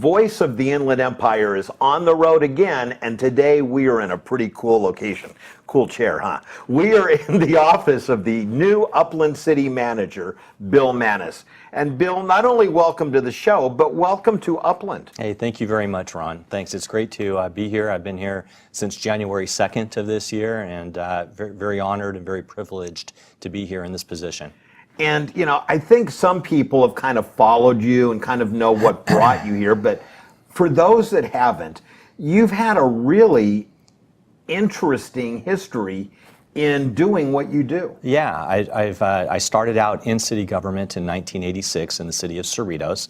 voice of the Inland Empire is on the road again, and today we are in a pretty cool location. Cool chair, huh? We are in the office of the new Upland City Manager, Bill Maness. And Bill, not only welcome to the show, but welcome to Upland. Hey, thank you very much, Ron. Thanks. It's great to be here. I've been here since January 2nd of this year, and very, very honored and very privileged to be here in this position. And, you know, I think some people have kind of followed you and kind of know what brought you here, but for those that haven't, you've had a really interesting history in doing what you do. Yeah, I started out in city government in 1986 in the city of Cerritos.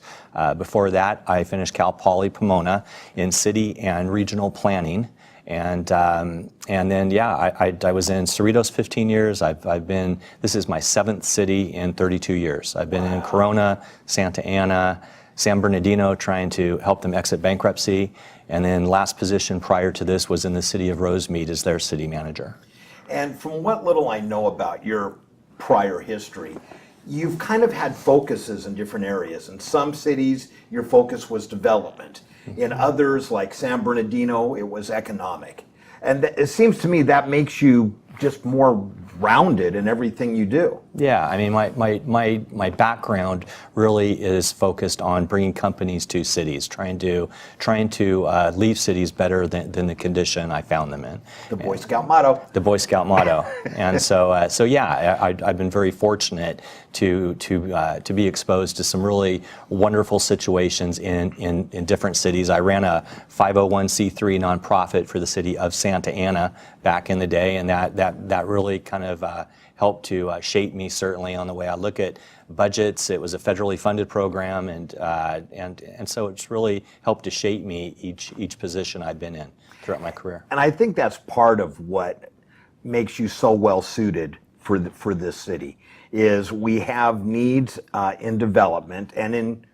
Before that, I finished Cal Poly Pomona in city and regional planning. And then, yeah, I was in Cerritos 15 years. This is my 7th city in 32 years. I've been in Corona, Santa Ana, San Bernardino, trying to help them exit bankruptcy. And then last position prior to this was in the city of Rosemead as their city manager. And from what little I know about your prior history, you've kind of had focuses in different areas. In some cities, your focus was development. In others, like San Bernardino, it was economic. And it seems to me that makes you just more rounded in everything you do. Yeah, I mean, my background really is focused on bringing companies to cities, trying to leave cities better than the condition I found them in. The Boy Scout motto. The Boy Scout motto. And so yeah, I've been very fortunate to be exposed to some really wonderful situations in different cities. I ran a 501c3 nonprofit for the city of Santa Ana back in the day, and that really kind of helped to shape me certainly on the way I look at budgets. It was a federally funded program, and so it's really helped to shape me each position I've been in throughout my career. And I think that's part of what makes you so well suited for this city. Is we have needs in development and in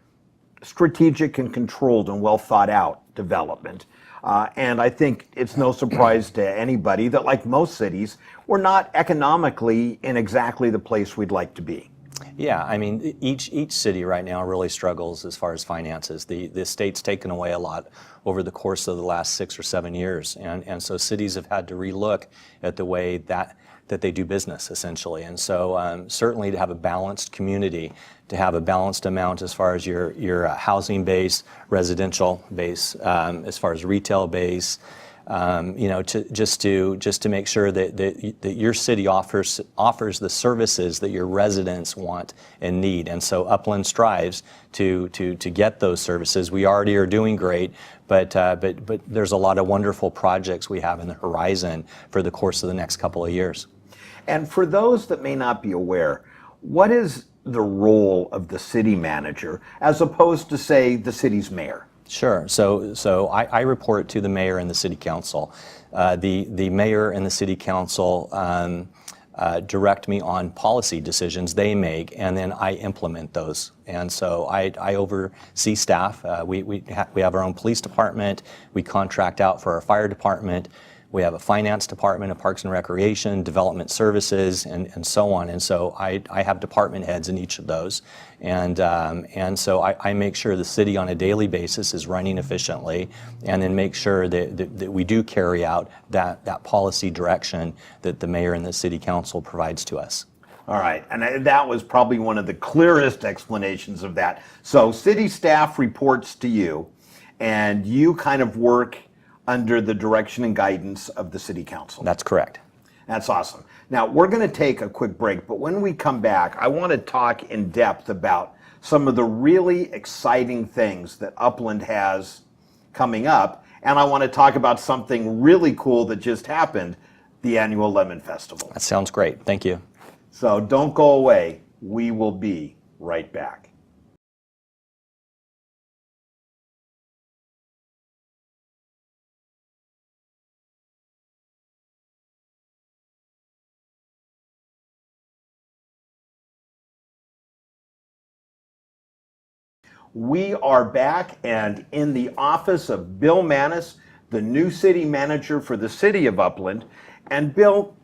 strategic and controlled and well thought out development. And I think it's no surprise to anybody that, like most cities, we're not economically in exactly the place we'd like to be. Yeah, I mean, each city right now really struggles as far as finances. The state's taken away a lot over the course of the last 6 or 7 years, and so cities have had to relook at the way that they do business, essentially. And so certainly to have a balanced community, to have a balanced amount as far as your housing base, residential base, as far as retail base, you know, just to make sure that your city offers the services that your residents want and need. And so Upland strives to get those services. We already are doing great, but there's a lot of wonderful projects we have in the horizon for the course of the next couple of years. And for those that may not be aware, what is the role of the city manager as opposed to, say, the city's mayor? Sure. So I report to the mayor and the city council. The mayor and the city council direct me on policy decisions they make, and then I implement those. And so I oversee staff. We have our own police department. We contract out for our fire department. We have a finance department, a parks and recreation, development services, and so on. And so I have department heads in each of those. And so I make sure the city on a daily basis is running efficiently, and then make sure that we do carry out that policy direction that the mayor and the city council provides to us. All right, and that was probably one of the clearest explanations of that. So city staff reports to you, and you kind of work under the direction and guidance of the city council. That's correct. That's awesome. Now, we're going to take a quick break, but when we come back, I want to talk in depth about some of the really exciting things that Upland has coming up, and I want to talk about something really cool that just happened, the annual Lemon Festival. That sounds great. Thank you. So don't go away. We will be right back. We are back and in the office of Bill Maness, the new city manager for the city of Upland. And Bill,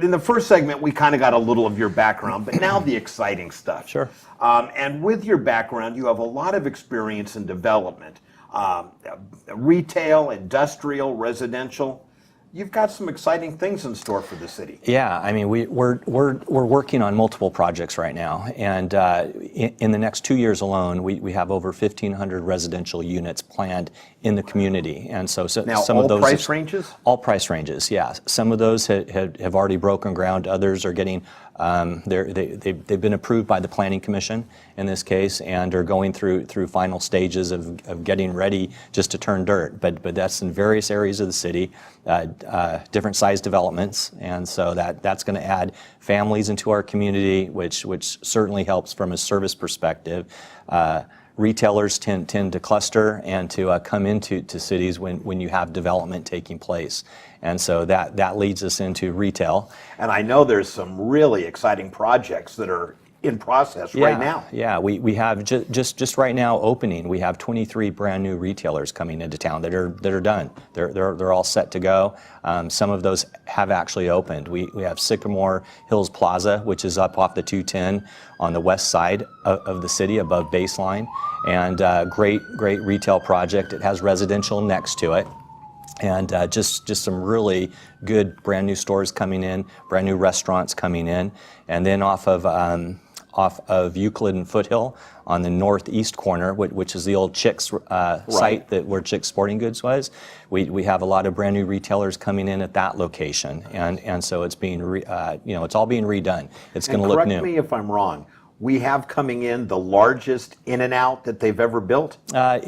in the first segment, we kind of got a little of your background, but now the exciting stuff. Sure. And with your background, you have a lot of experience in development. um, retail, industrial, residential. You've got some exciting things in store for the city. Yeah, I mean, we're working on multiple projects right now, and in the next 2 years alone, we have over 1,500 residential units planned in the community, and so Now, some all of those price ranges? All price ranges, yeah. Some of those have already broken ground. Others are getting they've been approved by the Planning Commission in this case, and are going through final stages of getting ready just to turn dirt. But that's in various areas of the city, different size developments, and so that's going to add families into our community, which certainly helps from a service perspective. Retailers tend to cluster and to come into cities when you have development taking place. And so that leads us into retail. And I know there's some really exciting projects that are in process right now. Yeah, we have just right now opening. We have 23 brand new retailers coming into town that are done. They're all set to go. Some of those have actually opened. We have Sycamore Hills Plaza, which is up off the 210 on the west side of the city above Baseline, and great retail project. It has residential next to it. And just some really good brand new stores coming in, brand new restaurants coming in, and then off of Euclid and Foothill on the northeast corner, which is the old Chick's site where Chick's Sporting Goods was. We have a lot of brand new retailers coming in at that location, and so it's being it's all being redone. It's going to look new. Correct me if I'm wrong. We have coming in the largest In-N-Out that they've ever built. I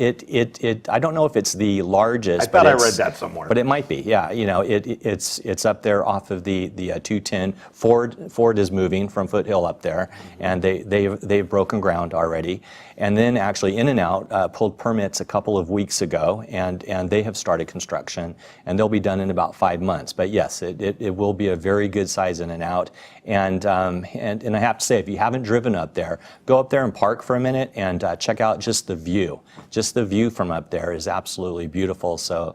don't know if it's the largest. I thought I read that somewhere. But it might be. Yeah, it's up there off of the 210. Ford is moving from Foothill up there, and they've broken ground already. And then actually In-N-Out pulled permits a couple of weeks ago, and they have started construction, and they'll be done in about 5 months. But yes, it will be a very good size In-N-Out. And I have to say, if you haven't driven up there, go up there and park for a minute and check out just the view. Just the view from up there is absolutely beautiful. So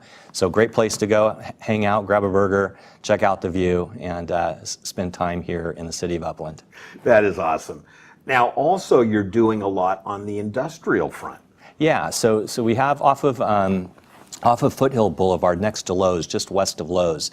great place to go, hang out, grab a burger, check out the view, and spend time here in the city of Upland. That is awesome. Now, also, you're doing a lot on the industrial front. Yeah, so we have off of Foothill Boulevard next to Lowe's, just west of Lowe's.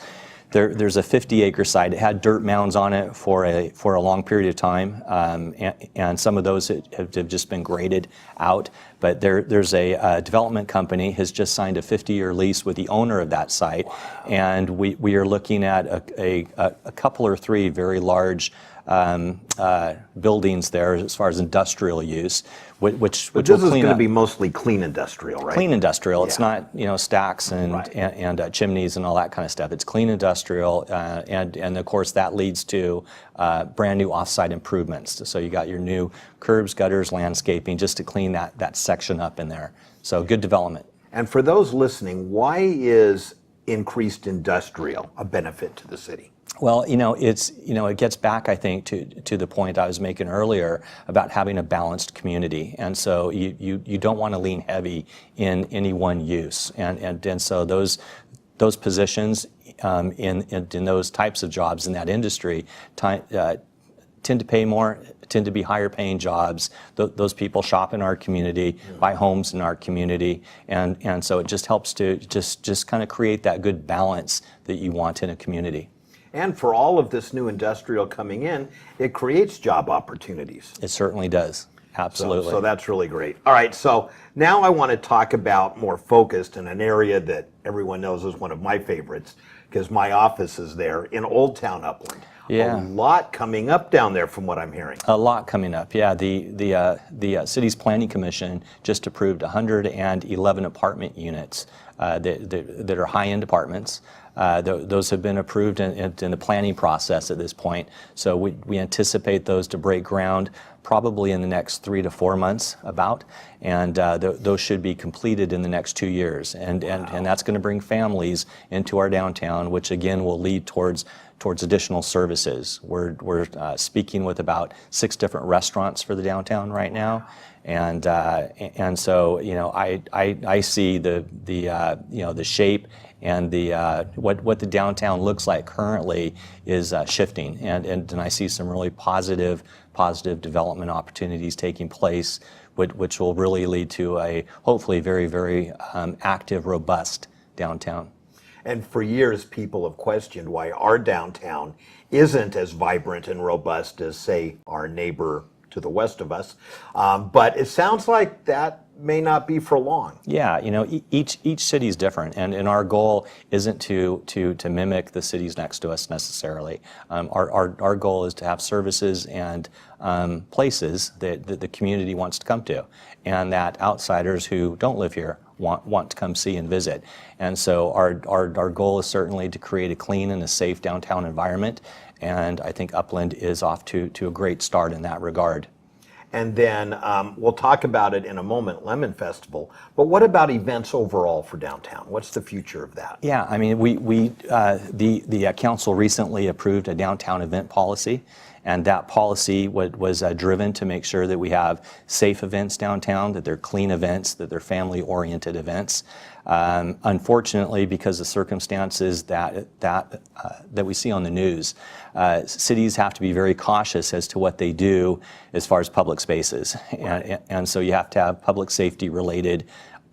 There's a 50-acre site. It had dirt mounds on it for a long period of time, and some of those have just been graded out. But there's a development company has just signed a 50-year lease with the owner of that site, and we are looking at a couple or three very large buildings there as far as industrial use, which But this is going to be mostly clean industrial, right? Clean industrial. It's Yeah. not stacks and chimneys and all that kind of stuff. It's clean industrial, and of course that leads to brand new off-site improvements. So you got your new curbs, gutters, landscaping, just to clean that section up in there. So good development. And for those listening, why is increased industrial a benefit to the city? Well, it gets back, I think, to the point I was making earlier about having a balanced community, and so you don't want to lean heavy in any one use, and so those positions in those types of jobs in that industry tend to pay more, tend to be higher paying jobs. Those people shop in our community, buy homes in our community, and so it just helps to just kind of create that good balance that you want in a community. And for all of this new industrial coming in, it creates job opportunities. It certainly does. Absolutely. So that's really great. All right, so now I want to talk about more focused in an area that everyone knows is one of my favorites, because my office is there in Old Town Upland. Yeah. A lot coming up down there from what I'm hearing. A lot coming up, yeah. The city's planning commission just approved 111 apartment units that are high-end apartments. Those have been approved in the planning process at this point. So we anticipate those to break ground probably in the next 3 to 4 months about, and those should be completed in the next 2 years. And that's going to bring families into our downtown, which again will lead towards additional services. We're speaking with about 6 different restaurants for the downtown right now, and so I see the shape and what the downtown looks like currently is shifting, and I see some really positive development opportunities taking place which will really lead to a hopefully very, very active, robust downtown. And for years, people have questioned why our downtown isn't as vibrant and robust as, say, our neighbor to the west of us. But it sounds like that may not be for long. Yeah, you know, each city is different, and our goal isn't to mimic the cities next to us necessarily. Our goal is to have services and places that the community wants to come to, and that outsiders who don't live here want to come see and visit. And so our goal is certainly to create a clean and a safe downtown environment, and I think Upland is off to a great start in that regard. And then we'll talk about it in a moment, Lemon Festival. But what about events overall for downtown? What's the future of that? Yeah, I mean, the council recently approved a downtown event policy, and that policy was driven to make sure that we have safe events downtown, that they're clean events, that they're family-oriented events. Unfortunately, because of circumstances that we see on the news, cities have to be very cautious as to what they do as far as public spaces, and so you have to have public safety related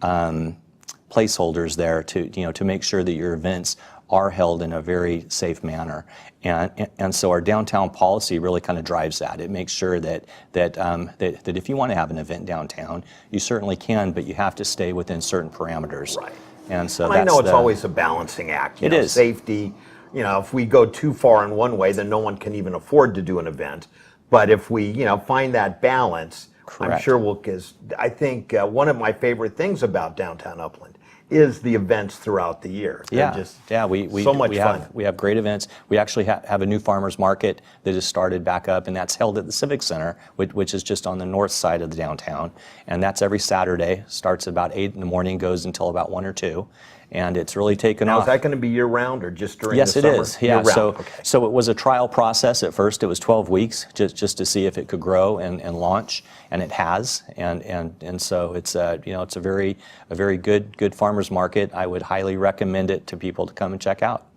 placeholders there to make sure that your events are held in a very safe manner. And so our downtown policy really kind of drives that. It makes sure that if you want to have an event downtown, you certainly can, but you have to stay within certain parameters. Right. And so and I know it's always a balancing act. It is. Safety, if we go too far in one way, then no one can even afford to do an event. But if we, find that balance, Correct. I'm sure because I think one of my favorite things about downtown Upland is the events throughout the year. Yeah, just we so much fun. We have great events. We actually have a new farmers market that has started back up, and that's held at the Civic Center, which is just on the north side of the downtown. And that's every Saturday. Starts about 8 in the morning, goes until about 1 or 2. And it's really taken off. Now, is that going to be year-round or just during Yes, the summer? Yes, it is. Yeah. Year-round. So it was a trial process at first. It was 12 weeks just to see if it could grow and launch, and it has. And so it's it's a very good farmers market. I would highly recommend it to people to come and check out.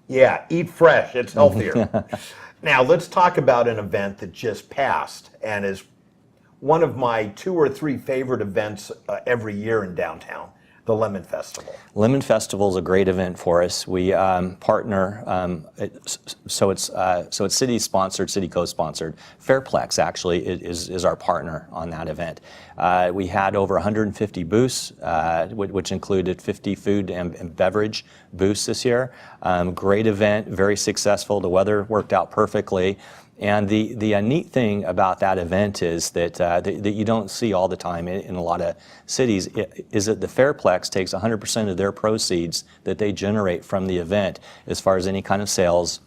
Yeah, eat fresh. It's healthier. Now let's talk about an event that just passed and is one of my 2 or 3 favorite events every year in downtown. The Lemon Festival. Lemon Festival is a great event for us. We partner, so it's city sponsored, city co-sponsored. Fairplex actually is our partner on that event. We had over 150 booths, which included 50 food and beverage booths this year. Great event, very successful. The weather worked out perfectly. And the neat thing about that event is that you don't see all the time in a lot of cities is that the Fairplex takes 100% of their proceeds that they generate from the event as far as any kind of sales.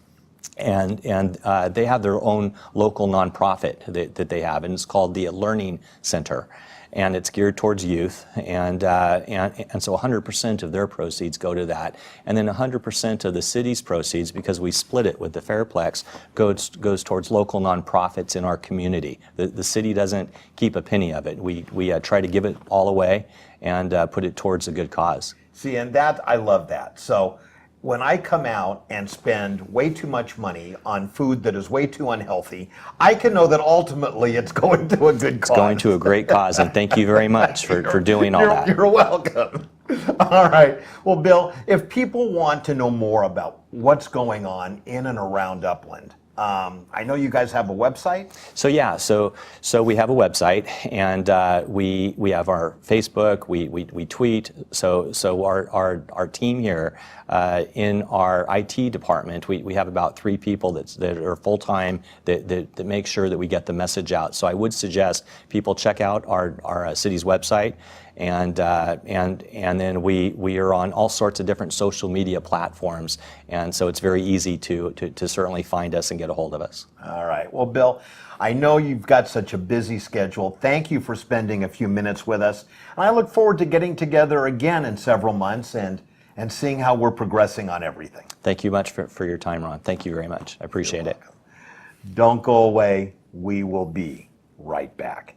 And they have their own local nonprofit that they have, and it's called the Learning Center. And it's geared towards youth, and so 100% of their proceeds go to that, and then 100% of the city's proceeds, because we split it with the Fairplex, goes towards local nonprofits in our community. The city doesn't keep a penny of it. We try to give it all away and put it towards a good cause. See, and that I love that. So when I come out and spend way too much money on food that is way too unhealthy, I can know that ultimately it's going to a good cause. It's going to a great cause, and thank you very much for doing all that. You're welcome. All right. Well, Bill, if people want to know more about what's going on in and around Upland, I know you guys have a website. So yeah, so we have a website, and we have our Facebook. We tweet. So our team here in our IT department, we have about 3 people that are full time that make sure that we get the message out. So I would suggest people check out our city's website. And then we are on all sorts of different social media platforms, and so it's very easy to certainly find us and get a hold of us. All right. Well, Bill, I know you've got such a busy schedule. Thank you for spending a few minutes with us. And I look forward to getting together again in several months and seeing how we're progressing on everything. Thank you much for your time, Ron. Thank you very much. I appreciate it. Don't go away. We will be right back.